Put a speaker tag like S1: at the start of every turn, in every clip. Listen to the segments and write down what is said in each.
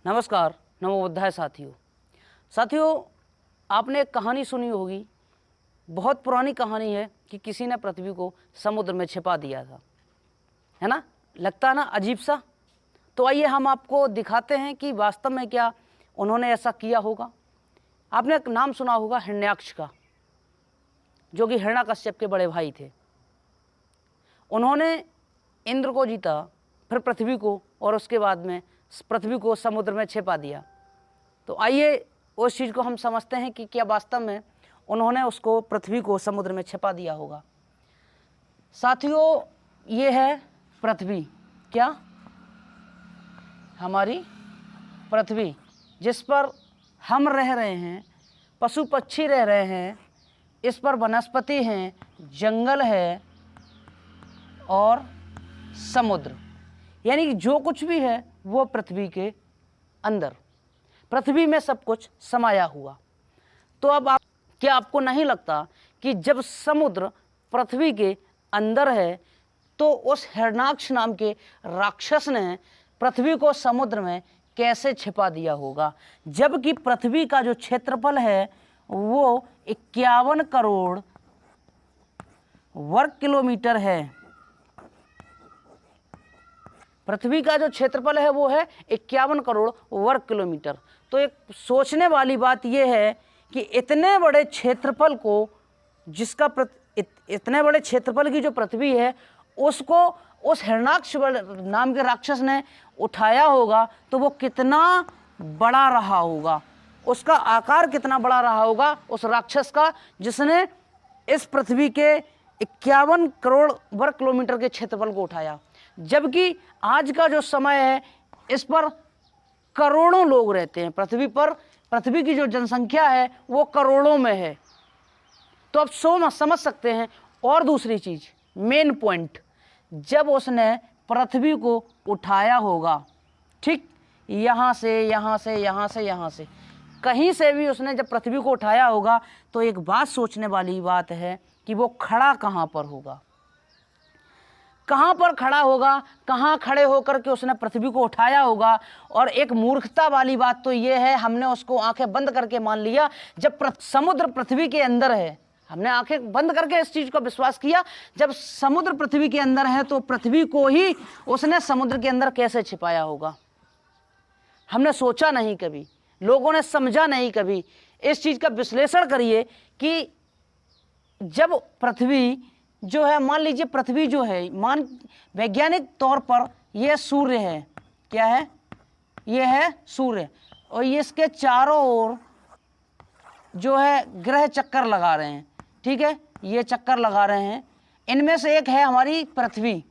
S1: नमस्कार, नमो बुद्धाय साथियों, आपने एक कहानी सुनी होगी। बहुत पुरानी कहानी है कि किसी ने पृथ्वी को समुद्र में छिपा दिया था, है ना। लगता ना अजीब सा। तो आइए हम आपको दिखाते हैं कि वास्तव में क्या उन्होंने ऐसा किया होगा। आपने एक नाम सुना होगा हिरण्याक्ष का, जो कि हिरण्याकश्यप के बड़े भाई थे। उन्होंने इंद्र को जीता, फिर पृथ्वी को, और उसके बाद में पृथ्वी को समुद्र में छिपा दिया। तो आइए उस चीज़ को हम समझते हैं कि क्या वास्तव में उन्होंने उसको पृथ्वी को समुद्र में छिपा दिया होगा। साथियों, ये है पृथ्वी, क्या हमारी पृथ्वी, जिस पर हम रह रहे हैं, पशु पक्षी रह रहे हैं, इस पर वनस्पति हैं, जंगल है और समुद्र, यानी कि जो कुछ भी है वो पृथ्वी के अंदर, पृथ्वी में सब कुछ समाया हुआ। तो अब क्या आपको नहीं लगता कि जब समुद्र पृथ्वी के अंदर है तो उस हिरण्याक्ष नाम के राक्षस ने पृथ्वी को समुद्र में कैसे छिपा दिया होगा, जबकि पृथ्वी का जो क्षेत्रफल है वो 51 करोड़ वर्ग किलोमीटर है। पृथ्वी का जो क्षेत्रफल है वो है 51 करोड़ वर्ग किलोमीटर। तो एक सोचने वाली बात यह है कि इतने बड़े क्षेत्रफल को, इतने बड़े क्षेत्रफल की जो पृथ्वी है, उसको उस हिरण्याक्ष नाम के राक्षस ने उठाया होगा तो वो कितना बड़ा रहा होगा, उसका आकार कितना बड़ा रहा होगा उस राक्षस का, जिसने इस पृथ्वी के 51 करोड़ वर्ग किलोमीटर के क्षेत्रफल को उठाया। जबकि आज का जो समय है, इस पर करोड़ों लोग रहते हैं पृथ्वी पर। पृथ्वी की जो जनसंख्या है वो करोड़ों में है। तो अब समझ सकते हैं। और दूसरी चीज, मेन पॉइंट, जब उसने पृथ्वी को उठाया होगा, ठीक, यहाँ से यहाँ से यहाँ से यहाँ से कहीं से भी उसने जब पृथ्वी को उठाया होगा, तो एक बात सोचने वाली बात है कि वो खड़ा कहाँ पर होगा, कहाँ पर खड़ा होगा, कहाँ खड़े होकर के उसने पृथ्वी को उठाया होगा। और एक मूर्खता वाली बात तो ये है, हमने उसको आंखें बंद करके मान लिया। जब समुद्र पृथ्वी के अंदर है, हमने आंखें बंद करके इस चीज़ को विश्वास किया। जब समुद्र पृथ्वी के अंदर है तो पृथ्वी को ही उसने समुद्र के अंदर कैसे छिपाया होगा। हमने सोचा नहीं कभी, लोगों ने समझा नहीं कभी। इस चीज़ का विश्लेषण करिए कि जब पृथ्वी जो है, मान लीजिए पृथ्वी जो है, वैज्ञानिक तौर पर यह सूर्य है, क्या है, यह है सूर्य, और ये इसके चारों ओर जो है ग्रह चक्कर लगा रहे हैं, ठीक है, ये चक्कर लगा रहे हैं। इनमें से एक है हमारी पृथ्वी।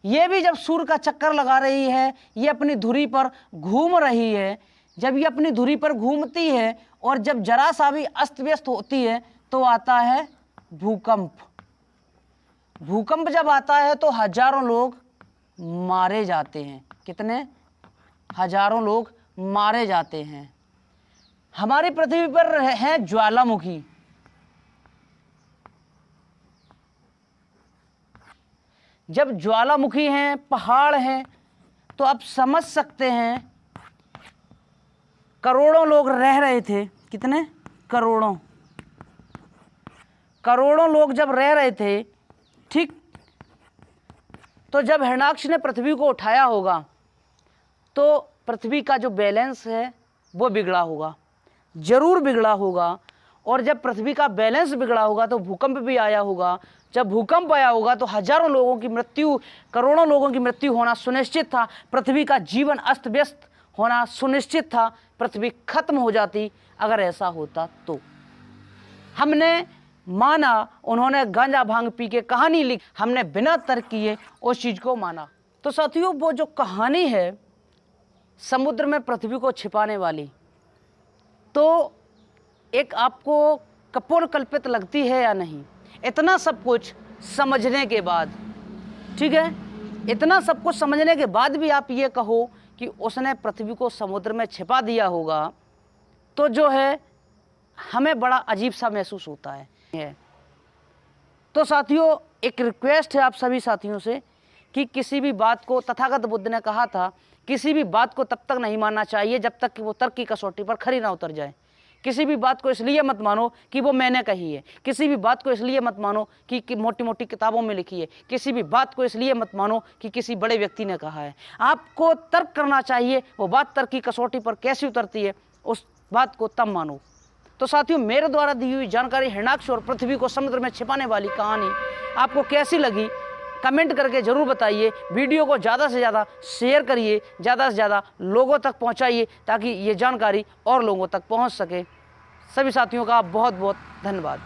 S1: ये भी जब सूर्य का चक्कर लगा रही है, ये अपनी धुरी पर घूम रही है। जब ये अपनी धुरी पर घूमती है और जब जरा सा भी अस्त व्यस्त होती है तो आता है भूकंप। भूकंप जब आता है तो हजारों लोग मारे जाते हैं। कितने? हजारों लोग मारे जाते हैं। हमारी पृथ्वी पर है ज्वालामुखी। जब ज्वालामुखी हैं, पहाड़ हैं, तो आप समझ सकते हैं करोड़ों लोग रह रहे थे। कितने? करोड़ों लोग जब रह रहे थे, ठीक, तो जब हिरण्याक्ष ने पृथ्वी को उठाया होगा तो पृथ्वी का जो बैलेंस है वो बिगड़ा होगा, जरूर बिगड़ा होगा। और जब पृथ्वी का बैलेंस बिगड़ा होगा तो भूकंप भी आया होगा। जब भूकंप आया होगा तो हजारों लोगों की मृत्यु, करोड़ों लोगों की मृत्यु होना सुनिश्चित था। पृथ्वी का जीवन अस्त व्यस्त होना सुनिश्चित था। पृथ्वी खत्म हो जाती अगर ऐसा होता तो। हमने माना, उन्होंने गांजा भांग पी के कहानी लिखी, हमने बिना तर्क किए उस चीज को माना। तो साथियों, वो जो कहानी है समुद्र में पृथ्वी को छिपाने वाली, तो एक आपको कपोल कल्पित लगती है या नहीं? इतना सब कुछ समझने के बाद, ठीक है, इतना सब कुछ समझने के बाद भी आप ये कहो कि उसने पृथ्वी को समुद्र में छिपा दिया होगा, तो जो है हमें बड़ा अजीब सा महसूस होता है। तो साथियों, एक रिक्वेस्ट है आप सभी साथियों से कि किसी भी बात को, तथागत बुद्ध ने कहा था, किसी भी बात को तब तक नहीं मानना चाहिए जब तक कि वो तर्क की कसौटी पर खरी ना उतर जाए। किसी भी बात को इसलिए मत मानो कि वो मैंने कही है, किसी भी बात को इसलिए मत मानो कि मोटी मोटी किताबों में लिखी है, किसी भी बात को इसलिए मत मानो कि किसी बड़े व्यक्ति ने कहा है। आपको तर्क करना चाहिए, वो बात तर्क की कसौटी पर कैसी उतरती है उस बात को तब मानो। तो साथियों, मेरे द्वारा दी हुई जानकारी हिरण्याक्ष और पृथ्वी को समुद्र में छिपाने वाली कहानी आपको कैसी लगी कमेंट करके ज़रूर बताइए। वीडियो को ज़्यादा से ज़्यादा शेयर करिए, ज़्यादा से ज़्यादा लोगों तक पहुंचाइए ताकि ये जानकारी और लोगों तक पहुंच सके। सभी साथियों का बहुत बहुत धन्यवाद।